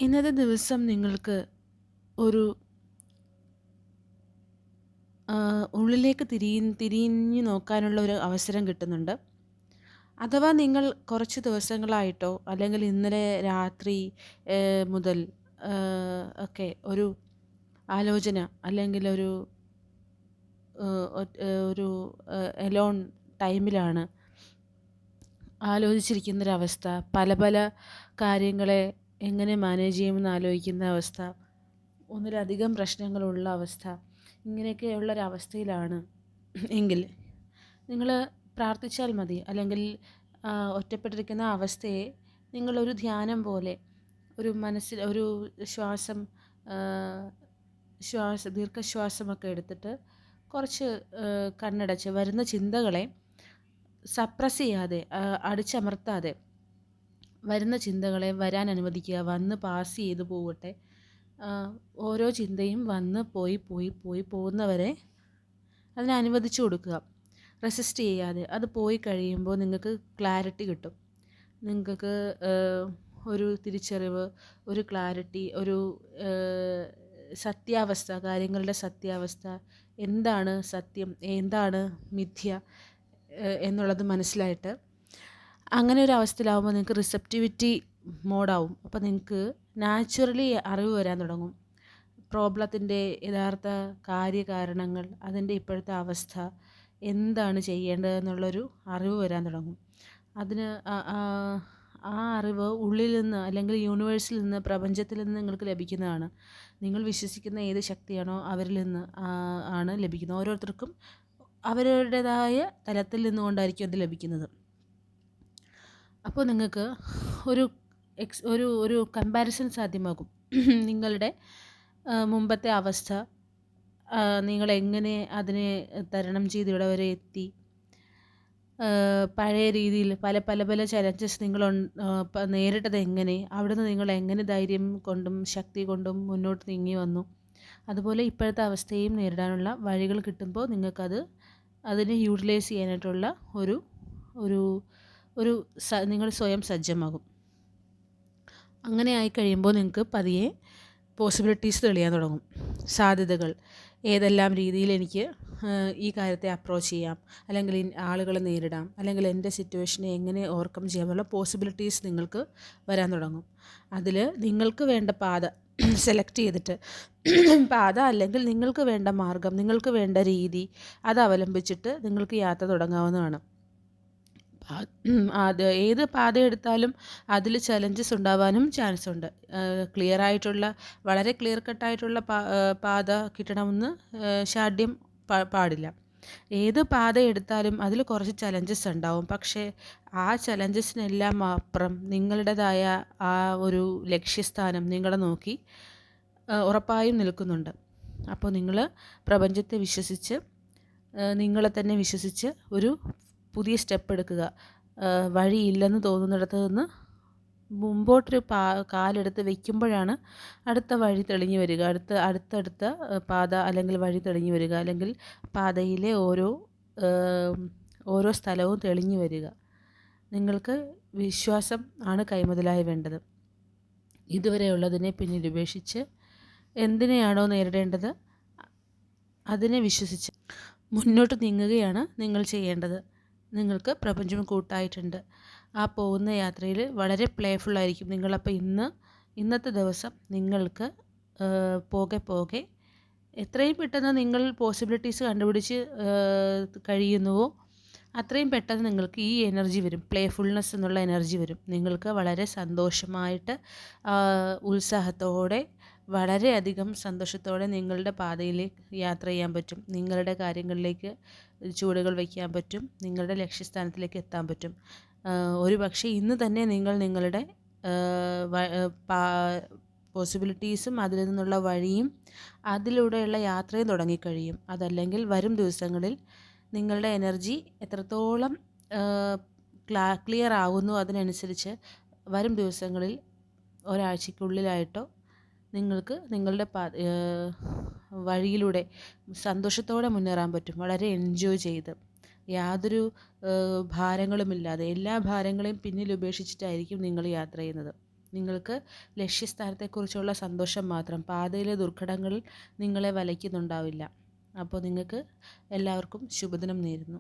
ഇന്നത്തെ ദിവസം നിങ്ങൾക്ക് ഒരു ഉള്ളിലേക്ക് തിരിഞ്ഞു നോക്കാനുള്ള ഒരു അവസരം കിട്ടുന്നുണ്ട്. അഥവാ നിങ്ങൾ കുറച്ച് ദിവസങ്ങളായിട്ടോ അല്ലെങ്കിൽ ഇന്നലെ രാത്രി മുതൽ ഒക്കെ ഒരു ആലോചന അല്ലെങ്കിൽ ഒരു എലോൺ ടൈമിലാണ് ആലോചിച്ചിരിക്കുന്നൊരവസ്ഥ, പല പല കാര്യങ്ങളെ എങ്ങനെ മാനേജ് ചെയ്യുമെന്ന് ആലോചിക്കുന്ന അവസ്ഥ, ഒന്നിലധികം പ്രശ്നങ്ങളുള്ള അവസ്ഥ, ഇങ്ങനെയൊക്കെയുള്ളൊരവസ്ഥയിലാണ് എങ്കിൽ നിങ്ങൾ പ്രാർത്ഥിച്ചാൽ മതി. അല്ലെങ്കിൽ ഒറ്റപ്പെട്ടിരിക്കുന്ന അവസ്ഥയെ നിങ്ങളൊരു ധ്യാനം പോലെ ഒരു മനസ്സിൽ ഒരു ശ്വാസം ദീർഘശ്വാസമൊക്കെ എടുത്തിട്ട് കുറച്ച് കണ്ണടച്ച് വരുന്ന ചിന്തകളെ സപ്രസ് ചെയ്യാതെ, അടിച്ചമർത്താതെ വരുന്ന ചിന്തകളെ വരാൻ അനുവദിക്കുക. വന്ന് പാസ് ചെയ്ത് പോകട്ടെ. ഓരോ ചിന്തയും വന്ന് പോയി പോകുന്നവരെ അതിനെ അനുവദിച്ചു കൊടുക്കുക, റെസിസ്റ്റ് ചെയ്യാതെ. അത് പോയി കഴിയുമ്പോൾ നിങ്ങൾക്ക് ക്ലാരിറ്റി കിട്ടും. നിങ്ങൾക്ക് ഒരു തിരിച്ചറിവ്, ഒരു ക്ലാരിറ്റി, ഒരു സത്യാവസ്ഥ, കാര്യങ്ങളുടെ സത്യാവസ്ഥ, എന്താണ് സത്യം, എന്താണ് മിഥ്യ എന്നുള്ളത് മനസ്സിലായിട്ട് അങ്ങനെ ഒരു അവസ്ഥയിലാവുമ്പോൾ നിങ്ങൾക്ക് റിസപ്റ്റിവിറ്റി മോഡാവും. അപ്പോൾ നിങ്ങൾക്ക് നാച്ചുറലി അറിവ് വരാൻ തുടങ്ങും. പ്രോബ്ലത്തിൻ്റെ യഥാർത്ഥ കാര്യകാരണങ്ങൾ, അതിൻ്റെ ഇപ്പോഴത്തെ അവസ്ഥ, എന്താണ് ചെയ്യേണ്ടതെന്നുള്ളൊരു അറിവ് വരാൻ തുടങ്ങും. അതിന് ആ അറിവ് ഉള്ളിൽ നിന്ന് അല്ലെങ്കിൽ യൂണിവേഴ്സിൽ നിന്ന്, പ്രപഞ്ചത്തിൽ നിന്ന് നിങ്ങൾക്ക് ലഭിക്കുന്നതാണ്. നിങ്ങൾ വിശ്വസിക്കുന്ന ഏത് ശക്തിയാണോ അവരിൽ നിന്ന് ആണ് ലഭിക്കുന്നത്. ഓരോരുത്തർക്കും അവരുടേതായ തലത്തിൽ നിന്നുകൊണ്ടായിരിക്കും അത് ലഭിക്കുന്നത്. അപ്പോൾ നിങ്ങൾക്ക് ഒരു ഒരു കമ്പാരിസൺ സാധ്യമാകും. നിങ്ങളുടെ മുമ്പത്തെ അവസ്ഥ, നിങ്ങളെങ്ങനെ അതിനെ തരണം ചെയ്ത് ഇവിടെ വരെ എത്തി, പഴയ രീതിയിൽ പല ചലഞ്ചസ് നിങ്ങൾ നേരിട്ടത് എങ്ങനെ, അവിടുന്ന് നിങ്ങൾ എങ്ങനെ ധൈര്യം കൊണ്ടും ശക്തി കൊണ്ടും മുന്നോട്ട് നീങ്ങി വന്നു, അതുപോലെ ഇപ്പോഴത്തെ അവസ്ഥയും നേരിടാനുള്ള വഴികൾ കിട്ടുമ്പോൾ നിങ്ങൾക്കത് അതിനെ യൂട്ടിലൈസ് ചെയ്യാനായിട്ടുള്ള ഒരു നിങ്ങൾ സ്വയം സജ്ജമാകും. അങ്ങനെ ആയിക്കഴിയുമ്പോൾ നിങ്ങൾക്ക് പതിയെ പോസിബിലിറ്റീസ് തെളിയാൻ തുടങ്ങും. സാധ്യതകൾ, ഏതെല്ലാം രീതിയിൽ എനിക്ക് ഈ കാര്യത്തെ അപ്രോച്ച് ചെയ്യാം, അല്ലെങ്കിൽ ആളുകളെ നേരിടാം, അല്ലെങ്കിൽ എൻ്റെ സിറ്റുവേഷനെ എങ്ങനെ ഓവർകം ചെയ്യാമെന്നുള്ള പോസിബിലിറ്റീസ് നിങ്ങൾക്ക് വരാൻ തുടങ്ങും. അതിൽ നിങ്ങൾക്ക് വേണ്ട പാത സെലക്ട് ചെയ്തിട്ട്, പാത അല്ലെങ്കിൽ നിങ്ങൾക്ക് വേണ്ട മാർഗം, നിങ്ങൾക്ക് വേണ്ട രീതി, അത് അവലംബിച്ചിട്ട് നിങ്ങൾക്ക് യാത്ര തുടങ്ങാവുന്നതാണ്. അത് ഏത് പാത എടുത്താലും അതിൽ ചലഞ്ചസ് ഉണ്ടാവാനും ചാൻസ് ഉണ്ട്. വളരെ ക്ലിയർ കട്ടായിട്ടുള്ള പാത കിട്ടണമെന്ന് ശാഠ്യം പാടില്ല. ഏത് പാത എടുത്താലും അതിൽ കുറച്ച് ചലഞ്ചസ് ഉണ്ടാവും. പക്ഷേ ആ ചലഞ്ചസിനെല്ലാം അപ്പുറം നിങ്ങളുടേതായ ആ ഒരു ലക്ഷ്യസ്ഥാനം നിങ്ങളെ നോക്കി ഉറപ്പായും നിൽക്കുന്നുണ്ട്. അപ്പോൾ നിങ്ങൾ പ്രപഞ്ചത്തെ വിശ്വസിച്ച്, നിങ്ങളെ തന്നെ വിശ്വസിച്ച് ഒരു പുതിയ സ്റ്റെപ്പ് എടുക്കുക. വഴിയില്ലെന്ന് തോന്നുന്നിടത്ത് നിന്ന് മുമ്പോട്ടൊരു കാലെടുത്ത് വയ്ക്കുമ്പോഴാണ് അടുത്ത വഴി തെളിഞ്ഞു വരിക, അടുത്തടുത്ത പാത അല്ലെങ്കിൽ വഴി തെളിഞ്ഞു വരിക, അല്ലെങ്കിൽ പാതയിലെ ഓരോ സ്ഥലവും തെളിഞ്ഞു വരിക. നിങ്ങൾക്ക് വിശ്വാസം ആണ് കൈമുതലായി വേണ്ടത്. ഇതുവരെയുള്ളതിനെ പിന്നിൽ ഉപേക്ഷിച്ച് എന്തിനെയാണോ നേരിടേണ്ടത് അതിനെ വിശ്വസിച്ച് മുന്നോട്ട് നീങ്ങുകയാണ് നിങ്ങൾ ചെയ്യേണ്ടത്. നിങ്ങൾക്ക് പ്രപഞ്ചം കൂട്ടായിട്ടുണ്ട്. ആ പോകുന്ന യാത്രയിൽ വളരെ പ്ലേഫുള്ളായിരിക്കും നിങ്ങളപ്പോൾ. ഇന്നത്തെ ദിവസം നിങ്ങൾക്ക് പോകെ എത്രയും പെട്ടെന്ന് നിങ്ങൾ പോസിബിലിറ്റീസ് കണ്ടുപിടിച്ച് കഴിയുന്നുവോ അത്രയും പെട്ടെന്ന് നിങ്ങൾക്ക് ഈ എനർജി വരും, പ്ലേഫുൾനെസ് എന്നുള്ള എനർജി വരും. നിങ്ങൾക്ക് വളരെ സന്തോഷമായിട്ട്, ഉത്സാഹത്തോടെ, വളരെയധികം സന്തോഷത്തോടെ നിങ്ങളുടെ പാതയിലേക്ക് യാത്ര ചെയ്യാൻ പറ്റും. നിങ്ങളുടെ കാര്യങ്ങളിലേക്ക് ചുവടുകൾ വയ്ക്കാൻ പറ്റും. നിങ്ങളുടെ ലക്ഷ്യസ്ഥാനത്തിലേക്ക് എത്താൻ പറ്റും. ഒരു പക്ഷേ ഇന്ന് തന്നെ നിങ്ങൾ നിങ്ങളുടെ പോസിബിലിറ്റീസും അതിൽ നിന്നുള്ള വഴിയും അതിലൂടെയുള്ള യാത്രയും തുടങ്ങിക്കഴിയും. അതല്ലെങ്കിൽ വരും ദിവസങ്ങളിൽ നിങ്ങളുടെ എനർജി എത്രത്തോളം ക്ലിയർ ആകുന്നു അതിനനുസരിച്ച് വരും ദിവസങ്ങളിൽ ഒരാഴ്ചയ്ക്കുള്ളിലായിട്ടോ നിങ്ങൾക്ക് നിങ്ങളുടെ വഴിയിലൂടെ സന്തോഷത്തോടെ മുന്നേറാൻ പറ്റും. വളരെ എൻജോയ് ചെയ്ത്, യാതൊരു ഭാരങ്ങളുമില്ലാതെ, എല്ലാ ഭാരങ്ങളെയും പിന്നിൽ ഉപേക്ഷിച്ചിട്ടായിരിക്കും നിങ്ങൾ യാത്ര ചെയ്യുന്നത്. നിങ്ങൾക്ക് ലക്ഷ്യസ്ഥാനത്തെക്കുറിച്ചുള്ള സന്തോഷം മാത്രം. പാതയിലെ ദുർഘടങ്ങളിൽ നിങ്ങളെ വലയ്ക്കുന്നുണ്ടാവില്ല. അപ്പോൾ നിങ്ങൾക്ക് എല്ലാവർക്കും ശുഭദിനം നേരുന്നു.